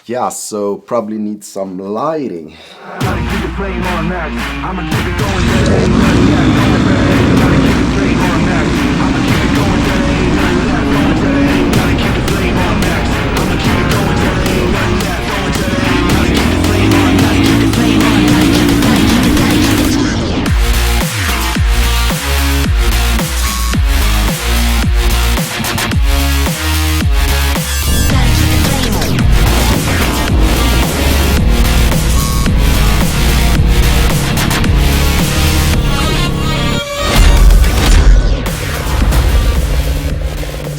Yeah, so probably need some lighting. Gotta keep the flame on max. I'ma keep it going till there ain't nothing left. Gotta keep the flame on max. I'ma keep it going till there ain't nothing left. Gotta keep the flame on max. I'ma keep it going till there ain't nothing left. Gotta keep the flame on. Gotta keep the flame on. Gotta keep the flame. Keep it tight. Keep it tight.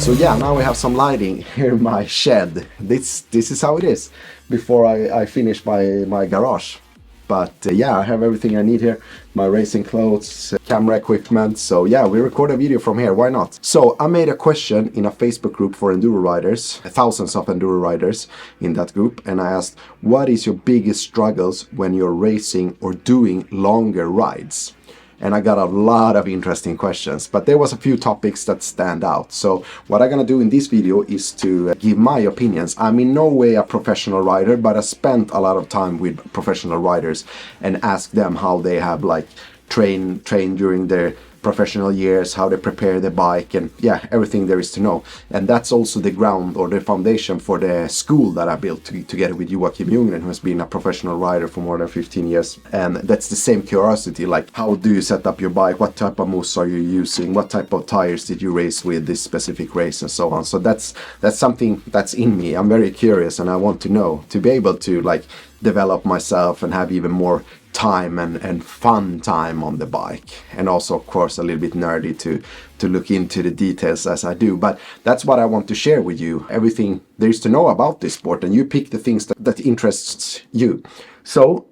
So yeah, now we have some lighting here in my shed. This is how it is before I finish my garage. But yeah, I have everything I need here. My racing clothes, camera equipment. So yeah, we record a video from here, why not? So I made a question in a Facebook group for Enduro riders, thousands of Enduro riders in that group. And I asked, what is your biggest struggles when you're racing or doing longer rides? And I got a lot of interesting questions, but there was a few topics that stand out. So what I'm gonna do in this video is to give my opinions. I'm in no way a professional rider, but I spent a lot of time with professional riders and asked them how they have like trained during their professional years, how they prepare the bike, and yeah, everything there is to know. And that's also the ground or the foundation for the school that I built together with Joachim Jungren, who has been a professional rider for more than 15 years. And that's the same curiosity, like how do you set up your bike, what type of mousse are you using, what type of tires did you race with this specific race, and so on. So that's something that's in me. I'm very curious and I want to know, to be able to like develop myself and have even more time and fun time on the bike, and also of course a little bit nerdy to look into the details as I do. But that's what I want to share with you, everything there is to know about this sport, and you pick the things that interests you. So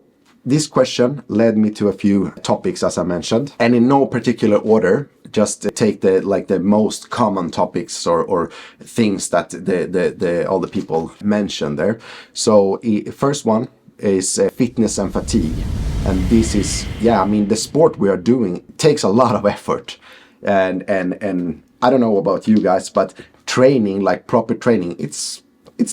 this question led me to a few topics, as I mentioned, and in no particular order. Just take the most common topics or things that all the people mentioned there. So first one is fitness and fatigue. And this is, yeah, I mean, the sport we are doing takes a lot of effort. And I don't know about you guys, but training, like proper training, it's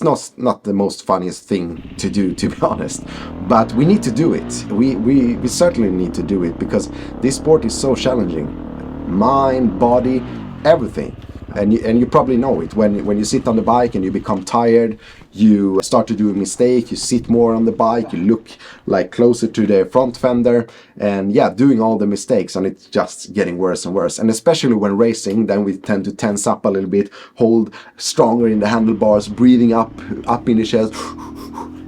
not the most funniest thing to do, to be honest. But we need to do it. We certainly need to do it because this sport is so challenging. Mind, body, everything. And you probably know it when you sit on the bike and you become tired, you start to do a mistake, you sit more on the bike, you look like closer to the front fender, and yeah, doing all the mistakes, and it's just getting worse and worse. And especially when racing, then we tend to tense up a little bit, hold stronger in the handlebars, breathing up in the chest,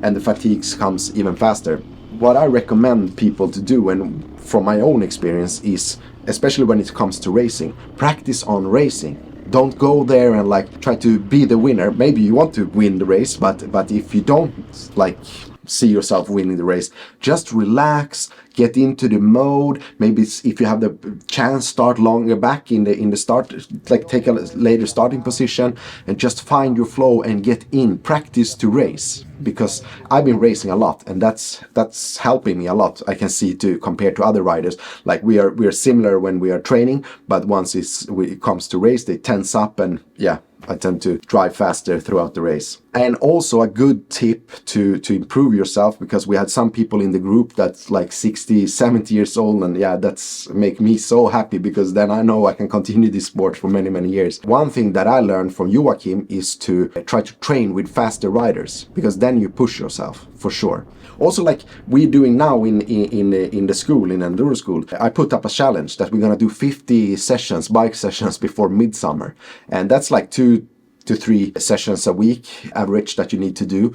and the fatigue comes even faster. What I recommend people to do, and from my own experience, is especially when it comes to racing, practice on racing. Don't go there and like try to be the winner. Maybe you want to win the race, but if you don't like see yourself winning the race, just relax, get into the mode. Maybe if you have the chance, start longer back in the start, like take a later starting position and just find your flow and get in. Practice to race, because I've been racing a lot, and that's helping me a lot. I can see to compared to other riders, like we are similar when we are training, but once it comes to race, they tense up, and yeah, I tend to drive faster throughout the race. And also a good tip to improve yourself, because we had some people in the group that's like 60, 70 years old, and yeah, that's make me so happy, because then I know I can continue this sport for many, many years. One thing that I learned from Joachim is to try to train with faster riders, because then you push yourself for sure. Also, like we're doing now in the school, in Enduro school, I put up a challenge that we're gonna do 50 sessions, bike sessions before midsummer, and that's like 2 to 3 sessions a week average that you need to do.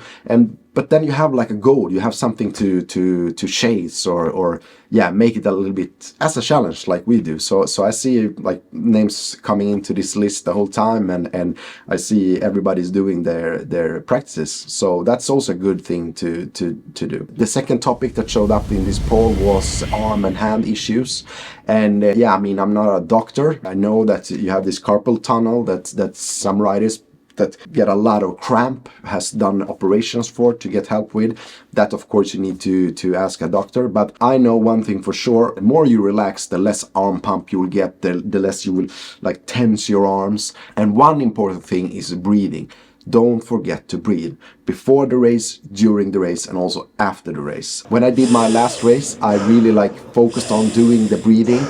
But then you have like a goal, you have something to chase or yeah, make it a little bit as a challenge like we do. So I see like names coming into this list the whole time, and I see everybody's doing their practices. So that's also a good thing to do. The second topic that showed up in this poll was arm and hand issues. And yeah, I mean, I'm not a doctor. I know that you have this carpal tunnel that some riders that get a lot of cramp has done operations for to get help with. That of course you need to ask a doctor, but I know one thing for sure: the more you relax, the less arm pump you will get, the less you will like tense your arms. And one important thing is breathing. don't forget to breathe before the race, during the race, and also after the race. When I did my last race, I really like focused on doing the breathing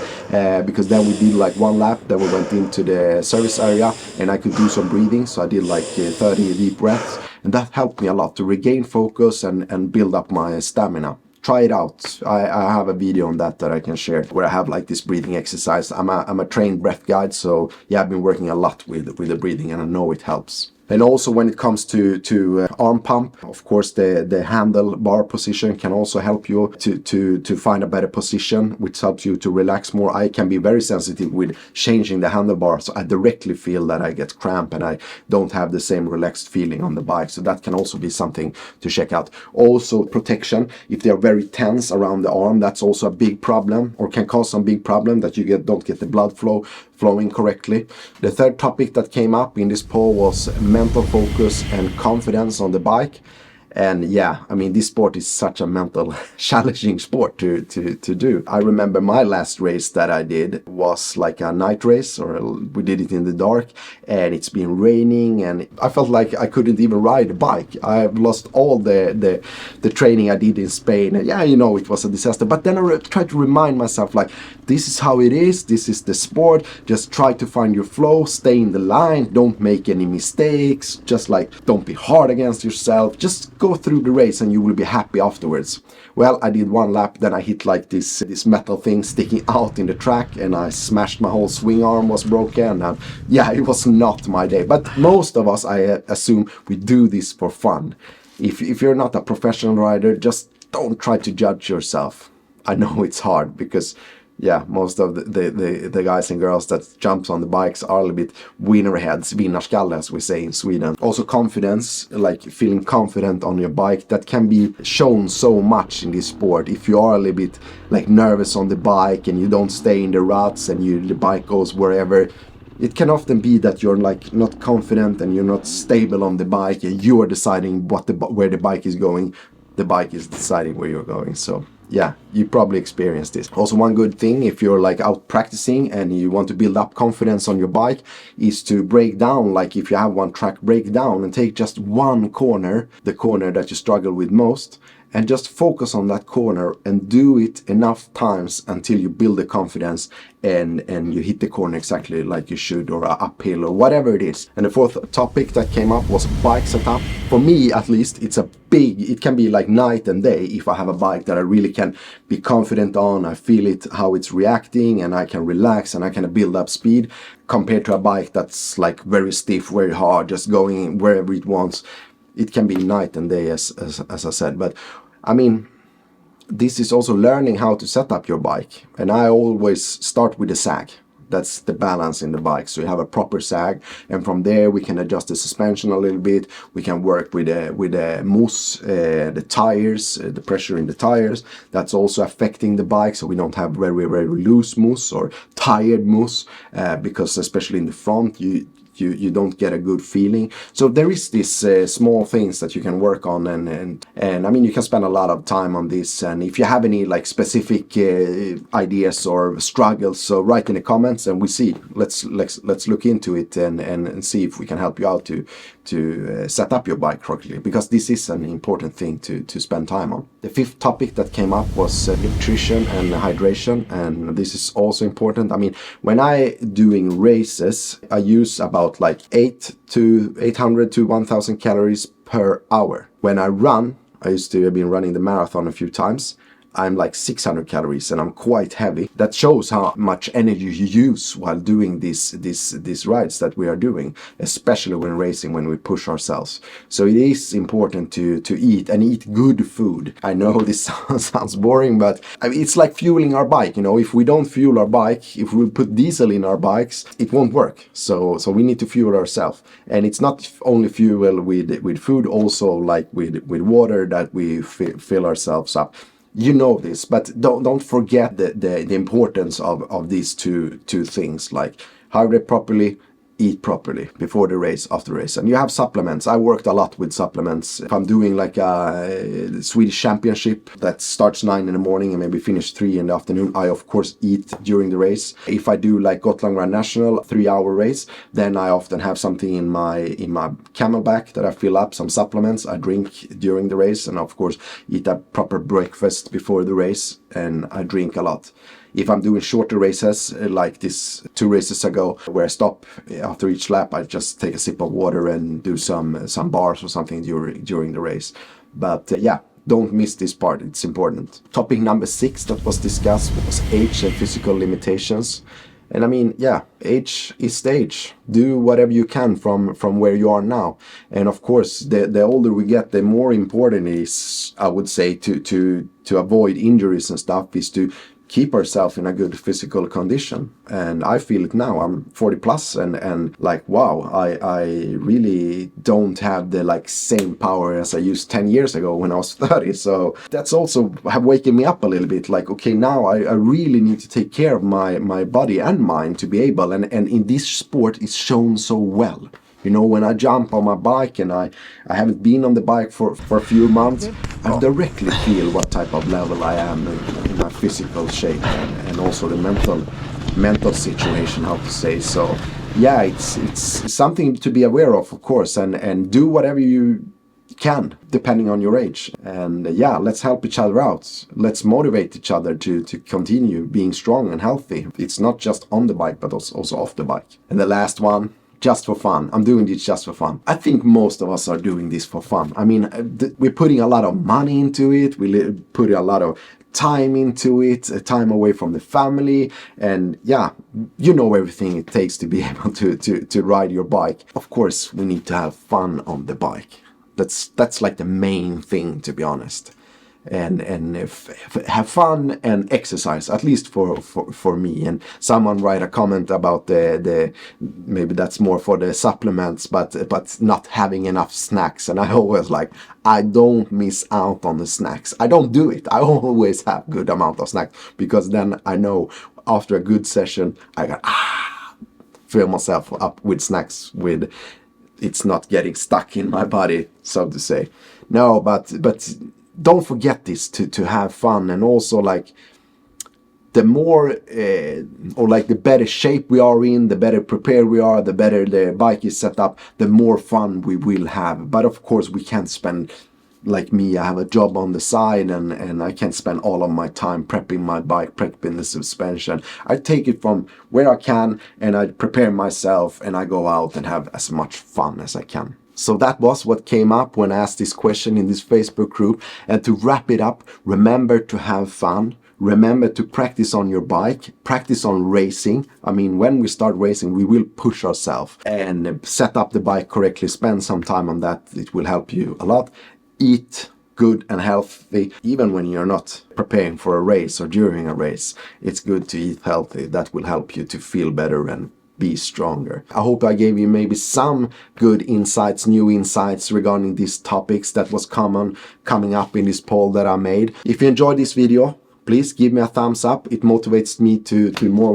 because then we did like one lap, then we went into the service area and I could do some breathing. So I did like 30 deep breaths, and that helped me a lot to regain focus and build up my stamina. Try it out. I have a video on that I can share where I have like this breathing exercise. I'm a trained breath guide, so yeah, I've been working a lot with the breathing, and I know it helps. And also when it comes to arm pump, of course the handlebar position can also help you to find a better position, which helps you to relax more. I can be very sensitive with changing the handlebar, so I directly feel that I get cramp and I don't have the same relaxed feeling on the bike. So that can also be something to check out. Also protection, if they are very tense around the arm, that's also a big problem, or can cause some big problem that you don't get the blood flowing correctly. The third topic that came up in this poll was mental focus and confidence on the bike. And yeah, I mean, this sport is such a mental challenging sport to do. I remember my last race that I did was like a night race, or we did it in the dark, and it's been raining and I felt like I couldn't even ride a bike. I've lost all the training I did in Spain, and yeah, you know, it was a disaster. But then I tried to remind myself, like, this is how it is, this is the sport, just try to find your flow, stay in the line, don't make any mistakes, just like don't be hard against yourself, just go through the race and you will be happy afterwards. Well, I did one lap, then I hit like this metal thing sticking out in the track, and I smashed my whole swing arm, was broken, and yeah, it was not my day. But most of us, I assume, we do this for fun. If you're not a professional rider, just don't try to judge yourself. I know it's hard because yeah, most of the guys and girls that jumps on the bikes are a little bit winner heads, vinnarskalle as we say in Sweden. Also confidence, like feeling confident on your bike, that can be shown so much in this sport. If you are a little bit like nervous on the bike and you don't stay in the ruts and the bike goes wherever, it can often be that you're like not confident and you're not stable on the bike, and you are deciding where the bike is going. The bike is deciding where you're going. So yeah, you probably experienced this. Also, one good thing if you're like out practicing and you want to build up confidence on your bike is to break down, like if you have one track, break down and take just one corner, the corner that you struggle with most, and just focus on that corner and do it enough times until you build the confidence and you hit the corner exactly like you should, or uphill or whatever it is. And the fourth topic that came up was bike setup. For me, at least, it can be like night and day if I have a bike that I really can be confident on. I feel it, how it's reacting, and I can relax and I can build up speed, compared to a bike that's like very stiff, very hard, just going wherever it wants. It can be night and day, as I said. But I mean, this is also learning how to set up your bike. And I always start with a sag. That's the balance in the bike. So you have a proper sag, and from there we can adjust the suspension a little bit. We can work with the mousse, the tires, the pressure in the tires. That's also affecting the bike, so we don't have very, very loose mousse or tired mousse, because especially in the front, you don't get a good feeling. So there is these small things that you can work on, and I mean, you can spend a lot of time on this. And if you have any like specific ideas or struggles, so write in the comments and we see. Let's look into it and see if we can help you out to set up your bike correctly, because this is an important thing to spend time on. The fifth topic that came up was nutrition and hydration, and this is also important. I mean, when I doing races, I use about like 800 to 1000 calories per hour. When I run, I used to have been running the marathon a few times, I'm like 600 calories and I'm quite heavy. That shows how much energy you use while doing these rides that we are doing, especially when racing, when we push ourselves. So it is important to eat, and eat good food. I know this sounds boring, but I mean, it's like fueling our bike. You know, if we don't fuel our bike, if we put diesel in our bikes, it won't work. So we need to fuel ourselves, and it's not only fuel with food, also like with water that we fill ourselves up. You know this, but don't forget the importance of these two things, like hydrate properly, eat properly before the race, after the race. And you have supplements. I worked a lot with supplements. If I'm doing like a Swedish championship that starts 9 in the morning and maybe finish 3 in the afternoon, I of course eat during the race. If I do like Gotland Grand National 3-hour race, then I often have something in my camelback that I fill up, some supplements I drink during the race, and of course eat a proper breakfast before the race, and I drink a lot. If I'm doing shorter races, like this 2 races ago, where I stop after each lap, I just take a sip of water and do some bars or something during the race. But yeah, don't miss this part, it's important. Topic number 6 that was discussed was age and physical limitations. And I mean, yeah, age is the age. Do whatever you can from where you are now. And of course, the older we get, the more important it is, I would say, to avoid injuries and stuff, is to keep ourselves in a good physical condition. And I feel it now. I'm 40 plus and like, wow, I really don't have the like same power as I used 10 years ago when I was 30. So that's also have waken me up a little bit, like, okay, now I really need to take care of my body and mind to be able, and in this sport it's shown so well. You know, when I jump on my bike, and I haven't been on the bike for a few months, I directly feel what type of level I am in my physical shape, and also the mental situation, how to say. So yeah, it's something to be aware of course, and do whatever you can depending on your age. And yeah, let's help each other out. Let's motivate each other to continue being strong and healthy. It's not just on the bike, but also off the bike. And the last one, just for fun. I'm doing this just for fun. I think most of us are doing this for fun. I mean, we're putting a lot of money into it. We put a lot of time into it, time away from the family. And yeah, you know everything it takes to be able to ride your bike. Of course, we need to have fun on the bike. That's like the main thing, to be honest. And have fun and exercise, at least for me. And someone write a comment about the maybe that's more for the supplements, but not having enough snacks. And I always like, I don't miss out on the snacks. I don't do it. I always have good amount of snacks, because then I know after a good session I got fill myself up with snacks, with it's not getting stuck in my body, so to say. No, but don't forget this, to have fun. And also, like, the more or like the better shape we are in, the better prepared we are, the better the bike is set up, the more fun we will have. But of course we can't spend, like me, I have a job on the side, and I can't spend all of my time prepping my bike, prepping the suspension. I take it from where I can, and I prepare myself, and I go out and have as much fun as I can. So that was what came up when I asked this question in this Facebook group. And to wrap it up, remember to have fun. Remember to practice on your bike, practice on racing. I mean, when we start racing, we will push ourselves, and set up the bike correctly. Spend some time on that. It will help you a lot. Eat good and healthy, even when you're not preparing for a race or during a race. It's good to eat healthy. That will help you to feel better and be stronger. I hope I gave you maybe some good insights, new insights regarding these topics that was coming up in this poll that I made. If you enjoyed this video, please give me a thumbs up. It motivates me to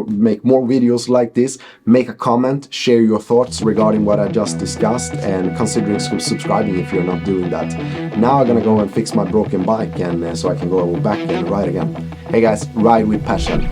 make more videos like this. Make a comment, share your thoughts regarding what I just discussed, and considering subscribing if you're not doing that. Now I'm gonna go and fix my broken bike, and so I can go back and ride again. Hey guys, ride with passion.